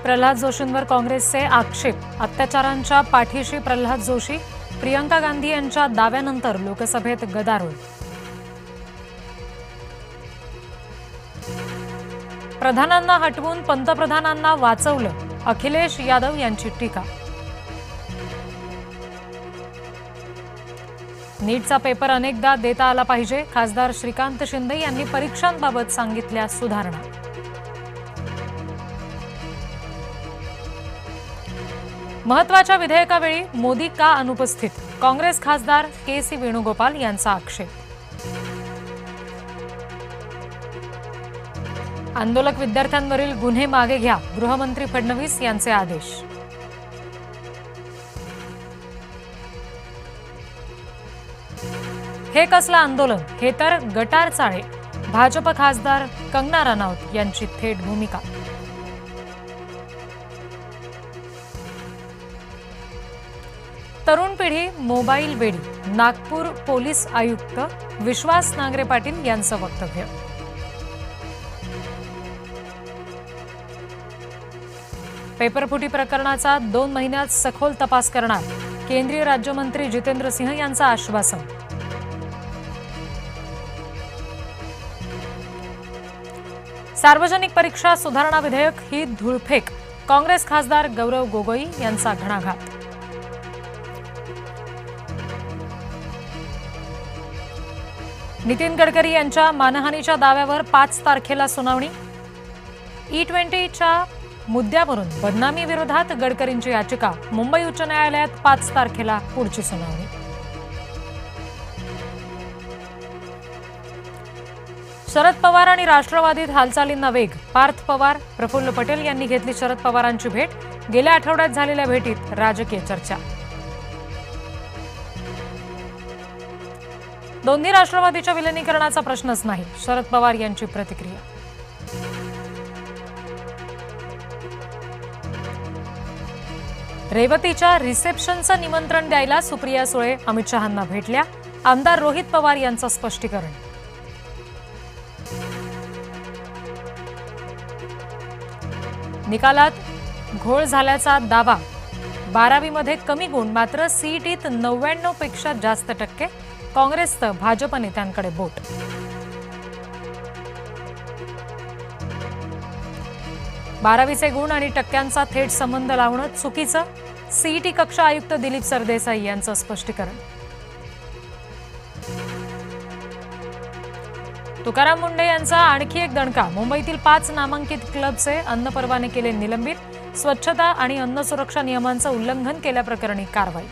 प्रल्हाद जोशींवर काँग्रेसचे आक्षेप. अत्याचारांच्या पाठीशी प्रल्हाद जोशी. प्रियंका गांधी यांच्या दाव्यानंतर लोकसभेत गदारोळ. प्रधानांना हटवून पंतप्रधानांना वाचवलं. अखिलेश यादव यांची टीका. नीटचा पेपर अनेकदा देता आला पाहिजे. खासदार श्रीकांत शिंदे यांनी परीक्षांबाबत सांगितल्या सुधारणा. महत्वाच्या विधेयकावेळी मोदी का अनुपस्थित? काँग्रेस खासदार के.सी. वेणुगोपाल यांचा आक्षेप. आंदोलक विद्यार्थ्यांवरील गुन्हे मागे घ्या. गृहमंत्री फडणवीस यांचे आदेश. हे कसलं आंदोलन? हे तर गटार चाळे. भाजप खासदार कंगना रनौत यांची थेट भूमिका. तरुण पिढी मोबाईल वेडी. नागपूर पोलीस आयुक्त विश्वास नांगरे पाटील यांचं वक्तव्य. पेपरफुटी प्रकरणाचा 2 महिन्यात सखोल तपास करणार. केंद्रीय राज्यमंत्री जितेंद्र सिंह यांचं आश्वासन. सार्वजनिक परीक्षा सुधारणा विधेयक ही धूळफेक. काँग्रेस खासदार गौरव गोगोई यांचा घणाघात. नितीन गडकरी यांच्या मानहानीच्या दाव्यावर 5 तारखेला सुनावणी. E20च्या मुद्द्यावरून बदनामी विरोधात गडकरींची याचिका. मुंबई उच्च न्यायालयात 5 तारखेला पुढची सुनावणी. शरद पवार आणि राष्ट्रवादीत हालचालींना वेग. पार्थ पवार, प्रफुल्ल पटेल यांनी घेतली शरद पवारांची भेट. गेल्या आठवड्यात झालेल्या भेटीत राजकीय चर्चा. दोन्ही राष्ट्रवादीच्या विलिनीकरणाचा प्रश्नच नाही. शरद पवार यांची प्रतिक्रिया. रेवतीच्या रिसेप्शनचं निमंत्रण द्यायला सुप्रिया सुळे अमित शहांना भेटल्या. आमदार रोहित पवार यांचं स्पष्टीकरण. निकालात घोळ झाल्याचा दावा. 12वीमध्ये कमी गुण, मात्र सीईटीत 99 पेक्षा जास्त टक्के. काँग्रेसचं भाजप नेत्यांकडे बोट. बारावीचे गुण आणि टक्क्यांचा थेट संबंध लावणं चुकीचं. सीईटी कक्ष आयुक्त दिलीप सरदेसाई यांचं स्पष्टीकरण. तुकाराम मुंढे यांचा आणखी एक दणका. मुंबईतील 5 नामांकित क्लबचे अन्न परवाने केले निलंबित. स्वच्छता आणि अन्न सुरक्षा नियमांचं उल्लंघन केल्याप्रकरणी कारवाई.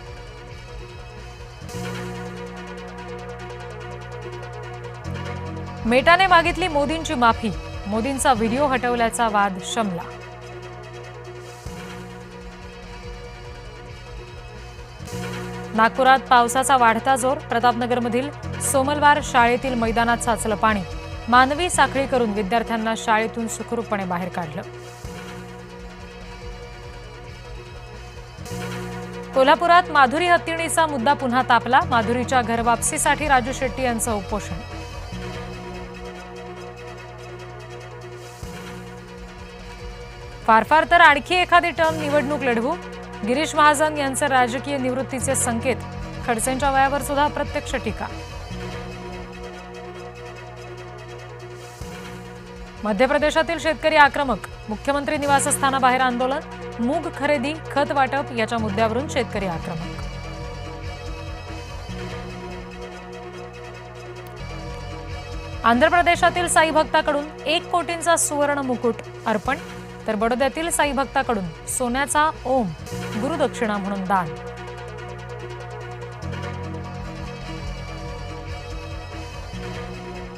मेटाने मागितली मोदींची माफी. मोदींचा व्हिडिओ हटवल्याचा वाद शमला. नागपुरात पावसाचा वाढता जोर. प्रतापनगरमधील सोमलवार शाळेतील मैदानात साचलं पाणी. मानवी साखळी करून विद्यार्थ्यांना शाळेतून सुखरूपपणे बाहेर काढलं. कोल्हापुरात माधुरी हत्तीणीचा मुद्दा पुन्हा तापला. माधुरीच्या घरवापसीसाठी राजू शेट्टी यांचं उपोषण. फार तर आणखी एखादी टर्म निवडणूक लढवू. गिरीश महाजन यांचे राजकीय निवृत्तीचे संकेत. खडसेंच्या वयावर सुद्धा प्रत्यक्ष टीका. मध्य प्रदेशातील शेतकरी आक्रमक. मुख्यमंत्री निवासस्थानाबाहेर आंदोलन. मूग खरेदी, खत वाटप याच्या मुद्द्यावरून शेतकरी आक्रमक. आंध्र प्रदेशातील साई भक्ताकडून 1 कोटींचा सुवर्ण मुकुट अर्पण. तर बडोद्यातील साई भक्ताकडून सोन्याचा ओम गुरुदक्षिणा म्हणून दान.